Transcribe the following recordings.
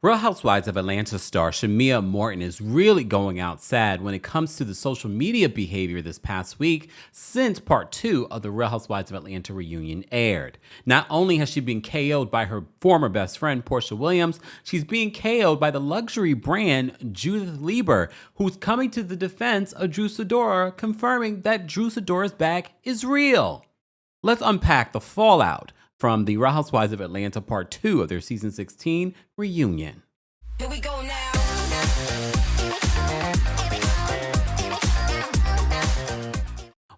Real Housewives of Atlanta star Shamea Morton is really going out sad when it comes to the social media behavior this past week since part 2 of the Real Housewives of Atlanta reunion aired. Not only has she been KO'd by her former best friend Porsha Williams, she's being KO'd by the luxury brand Judith Lieber, who's coming to the defense of Drew Sidora, confirming that Drew Sidora's bag is real. Let's unpack the fallout from the Real Housewives of Atlanta Part 2 of their Season 16 reunion. Here we go now.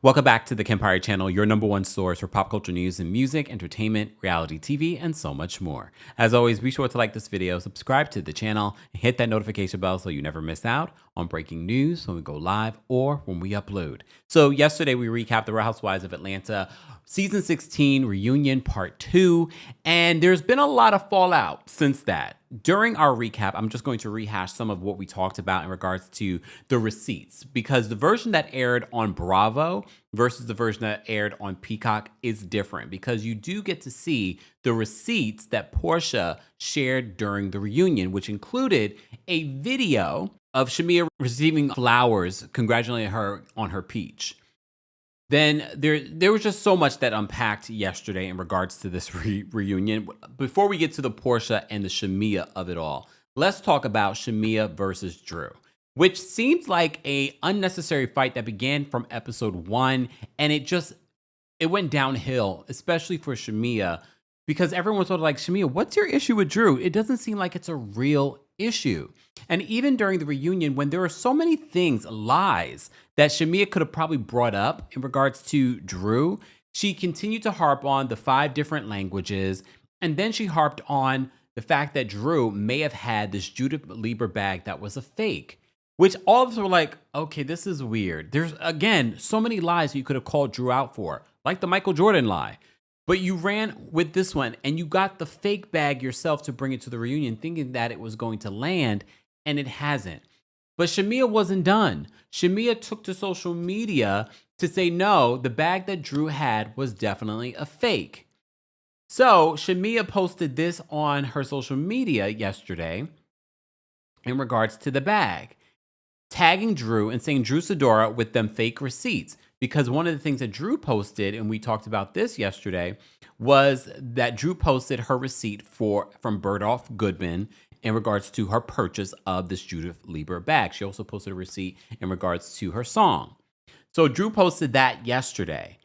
Welcome back to the Kempire channel, your number one source for pop culture news and music, entertainment, reality TV, and so much more. As always, be sure to like this video, subscribe to the channel, and hit that notification bell so you never miss out on breaking news when we go live or when we upload. So yesterday we recapped the Real Housewives of Atlanta Season 16 Reunion Part 2, and there's been a lot of fallout since that. During our recap, I'm just going to rehash some of what we talked about in regards to the receipts, because the version that aired on Bravo versus the version that aired on Peacock is different, because you do get to see the receipts that Porsha shared during the reunion, which included a video of Shamea receiving flowers congratulating her on her peach. Then there was just so much that unpacked yesterday in regards to this reunion. Before we get to the Porsha and the Shamea of it all, let's talk about Shamea versus Drew, which seems like a unnecessary fight that began from episode 1, and it went downhill, especially for Shamea, because everyone was sort of like, Shamea, what's your issue with Drew? It doesn't seem like it's a real issue. And even during the reunion, when there were so many things, lies, that Shamea could have probably brought up in regards to Drew, she continued to harp on the 5 different languages, and then she harped on the fact that Drew may have had this Judith Lieber bag that was a fake, which all of us were like, okay, this is weird. There's, again, so many lies you could have called Drew out for, like the Michael Jordan lie. But you ran with this one, and you got the fake bag yourself to bring it to the reunion, thinking that it was going to land, and it hasn't. But Shamea wasn't done. Shamea took to social media to say, no, the bag that Drew had was definitely a fake. So Shamea posted this on her social media yesterday in regards to the bag, tagging Drew and saying Drew Sidora with them fake receipts. Because one of the things that Drew posted, and we talked about this yesterday, was that Drew posted her receipt from Bergdorf Goodman in regards to her purchase of this Judith Lieber bag. She also posted a receipt in regards to her song. So Drew posted that yesterday.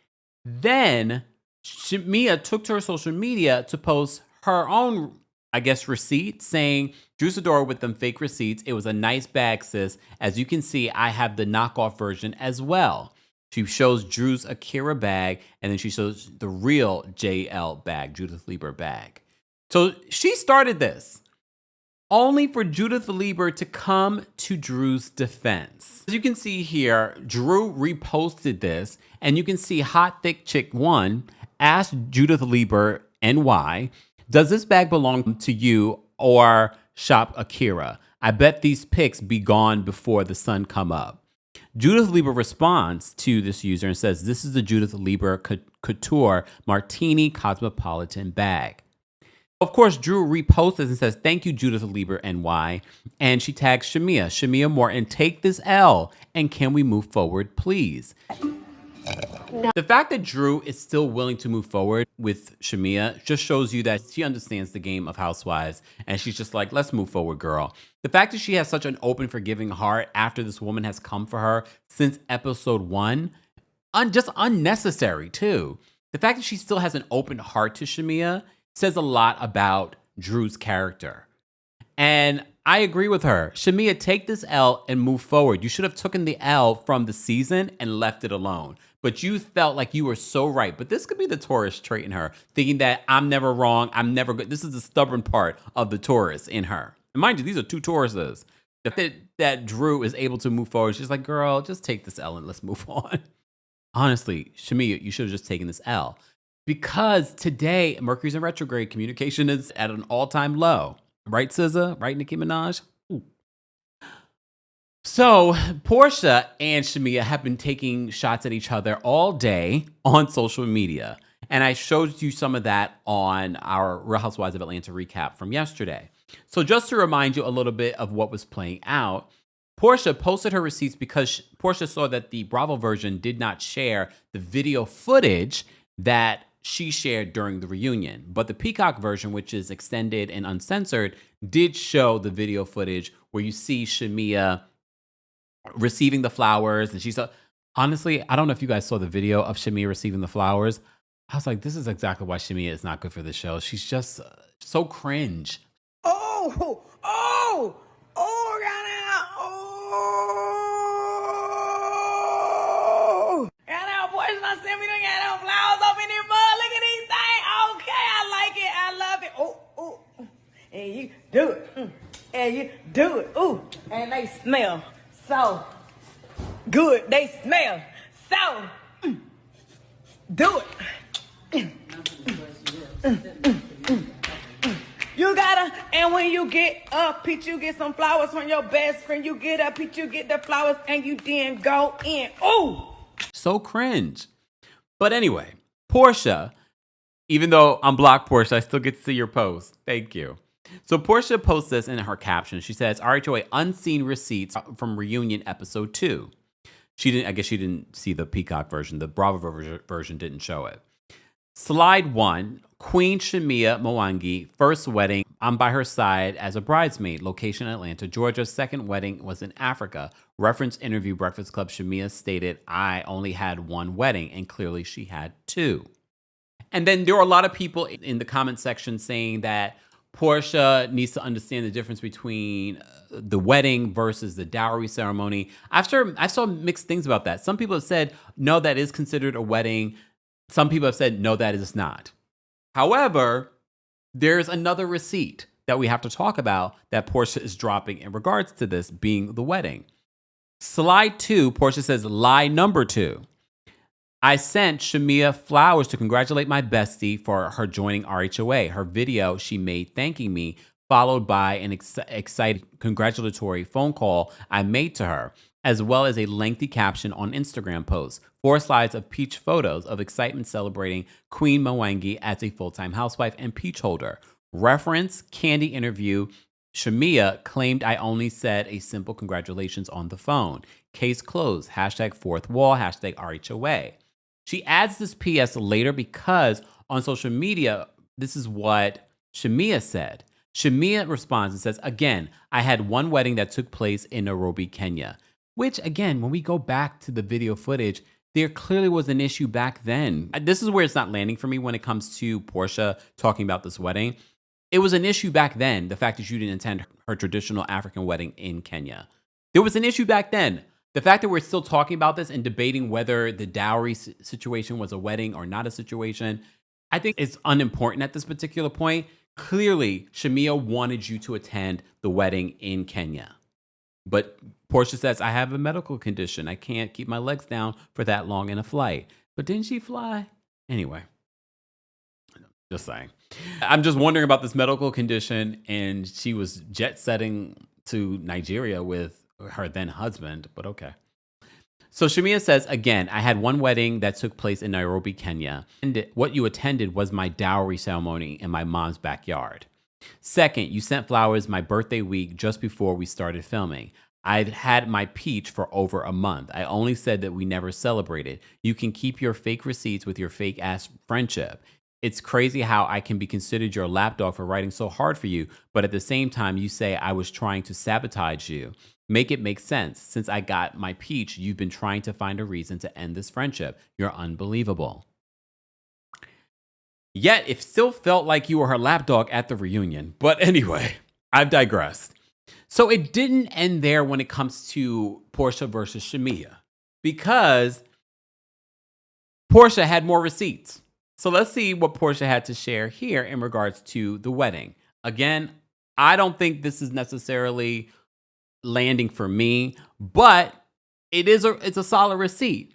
Then Shamea took to her social media to post her own, I guess, receipt saying, Drew Sidora with them fake receipts. It was a nice bag, sis. As you can see, I have the knockoff version as well. She shows Drew's Akira bag, and then she shows the real JL bag, Judith Lieber bag. So she started this, only for Judith Lieber to come to Drew's defense. As you can see here, Drew reposted this, and you can see Hot Thick Chick 1 asked Judith Lieber NY, does this bag belong to you or shop Akira? I bet these pics be gone before the sun come up. Judith Lieber responds to this user and says, this is the Judith Lieber Couture Martini Cosmopolitan bag. Of course, Drew reposts this and says, thank you, Judith Lieber NY. And she tags Shamea Morton, take this L, and can we move forward, please? No. The fact that Drew is still willing to move forward with Shamea just shows you that she understands the game of Housewives, and she's just like, let's move forward, girl. The fact that she has such an open, forgiving heart after this woman has come for her since episode 1, just unnecessary too. The fact that she still has an open heart to Shamea says a lot about Drew's character. And I agree with her. Shamea, take this L and move forward. You should have taken the L from the season and left it alone. But you felt like you were so right. But this could be the Taurus trait in her, thinking that I'm never wrong, I'm never good. This is the stubborn part of the Taurus in her. And mind you, these are 2 Tauruses. The fact that Drew is able to move forward, she's like, girl, just take this L and let's move on. Honestly, Shamea, you should have just taken this L. Because today, Mercury's in retrograde, communication is at an all-time low. Right, SZA? Right, Nicki Minaj? Ooh. So Porsha and Shamea have been taking shots at each other all day on social media. And I showed you some of that on our Real Housewives of Atlanta recap from yesterday. So just to remind you a little bit of what was playing out, Porsha posted her receipts because Porsha saw that the Bravo version did not share the video footage that she shared during the reunion. But the Peacock version, which is extended and uncensored, did show the video footage where you see Shamea receiving the flowers. And she's, honestly, I don't know if you guys saw the video of Shamea receiving the flowers. I was like, this is exactly why Shamea is not good for the show. She's just so cringe. Oh, oh, oh, goddamn, oh. Goddamn, boys, not send me the goddamn flowers up in this mud. Look at these things. Okay, I like it. I love it. Oh, oh. And you do it. And you do it. Ooh. And they smell so good. They smell so. Do it. You gotta, and when you get a peach, you get some flowers from your best friend. You get a peach, you get the flowers, and you then go in. Ooh! So cringe. But anyway, Porsha, even though I'm blocked Porsha, I still get to see your post. Thank you. So Porsha posts this in her caption. She says, RHOA unseen receipts from reunion episode 2. I guess she didn't see the Peacock version. The Bravo version didn't show it. Slide 1, Queen Shamea Morton, first wedding. I'm by her side as a bridesmaid. Location Atlanta, Georgia. Second wedding was in Africa. Reference interview Breakfast Club. Shamea stated, I only had one wedding, and clearly she had 2. And then there were a lot of people in the comment section saying that Porsha needs to understand the difference between the wedding versus the dowry ceremony. I saw mixed things about that. Some people have said, no, that is considered a wedding. Some people have said, no, that is not. However, there's another receipt that we have to talk about that Porsha is dropping in regards to this being the wedding. Slide 2, Porsha says, lie number 2. I sent Shamea flowers to congratulate my bestie for her joining RHOA. Her video she made thanking me, followed by an excited congratulatory phone call I made to her, as well as a lengthy caption on Instagram post. 4 slides of peach photos of excitement celebrating Queen Morton as a full-time housewife and peach holder. Reference, Candy interview. Shamea claimed I only said a simple congratulations on the phone. Case closed. Hashtag fourth wall. Hashtag RHOA. She adds this PS later because on social media, this is what Shamea said. Shamea responds and says, again, I had one wedding that took place in Nairobi, Kenya. Which, again, when we go back to the video footage, there clearly was an issue back then. This is where it's not landing for me when it comes to Porsha talking about this wedding. It was an issue back then, the fact that you didn't attend her traditional African wedding in Kenya. There was an issue back then. The fact that we're still talking about this and debating whether the dowry situation was a wedding or not a situation, I think it's unimportant at this particular point. Clearly, Shamea wanted you to attend the wedding in Kenya. But Porsha says, I have a medical condition. I can't keep my legs down for that long in a flight. But didn't she fly? Anyway, just saying. I'm just wondering about this medical condition, and she was jet setting to Nigeria with her then husband, but okay. So Shamea says, again, I had one wedding that took place in Nairobi, Kenya. And what you attended was my dowry ceremony in my mom's backyard. Second, you sent flowers my birthday week just before we started filming. I'd had my peach for over a month. I only said that we never celebrated. You can keep your fake receipts with your fake ass friendship. It's crazy how I can be considered your lapdog for writing so hard for you, but at the same time, you say I was trying to sabotage you. Make it make sense. Since I got my peach, you've been trying to find a reason to end this friendship. You're unbelievable. Yet, it still felt like you were her lapdog at the reunion. But anyway, I've digressed. So it didn't end there when it comes to Porsha versus Shamea, because Porsha had more receipts. So let's see what Porsha had to share here in regards to the wedding. Again, I don't think this is necessarily landing for me, but it's a solid receipt.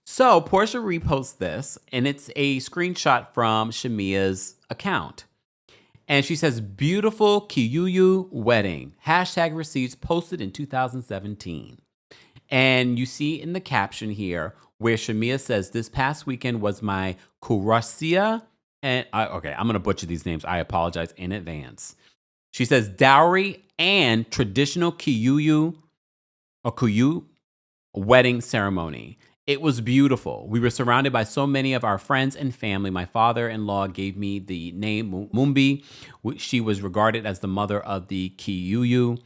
So Porsha reposts this, and it's a screenshot from Shamea's account. And she says, beautiful Kiyuyu wedding. Hashtag receipts posted in 2017. And you see in the caption here where Shamea says, this past weekend was my Kurasia. And I'm going to butcher these names. I apologize in advance. She says dowry and traditional Kiyuyu or Kuyu wedding ceremony. It was beautiful. We were surrounded by so many of our friends and family. My father-in-law gave me the name Mumbi. She was regarded as the mother of the Kiyuyu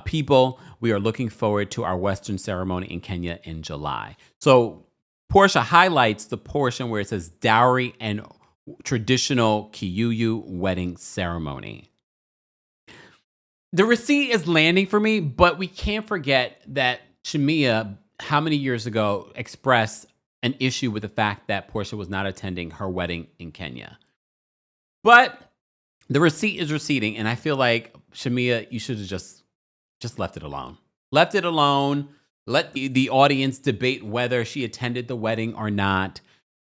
people. We are looking forward to our Western ceremony in Kenya in July. So Porsha highlights the portion where it says dowry and traditional Kiyuyu wedding ceremony. The receipt is landing for me, but we can't forget that Shamea, how many years ago, expressed an issue with the fact that Porsha was not attending her wedding in Kenya. But the receipt is receding, and I feel like, Shamea, you should have just left it alone. Left it alone. Let the audience debate whether she attended the wedding or not.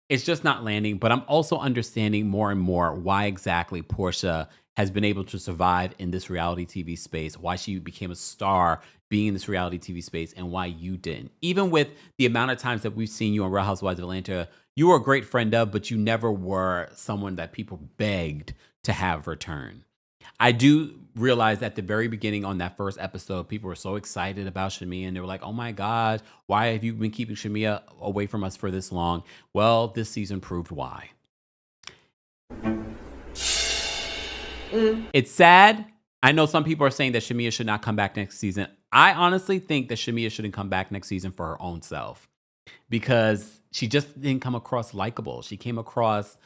It's just not landing, but I'm also understanding more and more why exactly Porsha has been able to survive in this reality TV space, why she became a star being in this reality TV space, and why you didn't. Even with the amount of times that we've seen you on Real Housewives of Atlanta, you were a great friend of, but you never were someone that people begged to have return. I do realize at the very beginning on that first episode, people were so excited about Shamea, and they were like, oh my God, why have you been keeping Shamea away from us for this long? Well, this season proved why. It's sad. I know some people are saying that Shamea should not come back next season. I honestly think that Shamea shouldn't come back next season for her own self, because she just didn't come across likable. She came across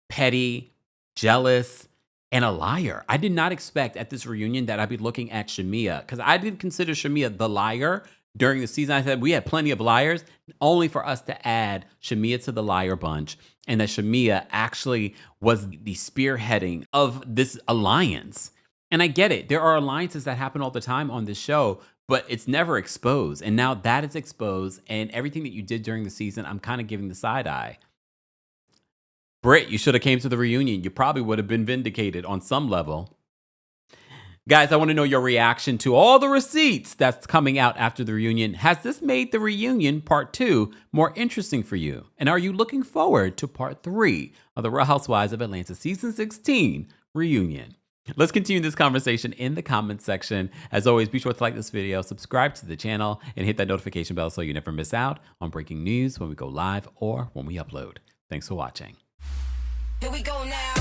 petty, jealous, and a liar. I did not expect at this reunion that I'd be looking at Shamea, because I didn't consider Shamea the liar during the season. I said we had plenty of liars, only for us to add Shamea to the liar bunch, and that Shamea actually was the spearheading of this alliance. And I get it. There are alliances that happen all the time on this show, but it's never exposed. And now that it's exposed, and everything that you did during the season, I'm kind of giving the side eye. Britt, you should have came to the reunion. You probably would have been vindicated on some level. Guys, I want to know your reaction to all the receipts that's coming out after the reunion. Has this made the reunion part 2 more interesting for you? And are you looking forward to part 3 of the Real Housewives of Atlanta season 16 reunion? Let's continue this conversation in the comments section. As always, be sure to like this video, subscribe to the channel, and hit that notification bell so you never miss out on breaking news when we go live or when we upload. Thanks for watching. Here we go now.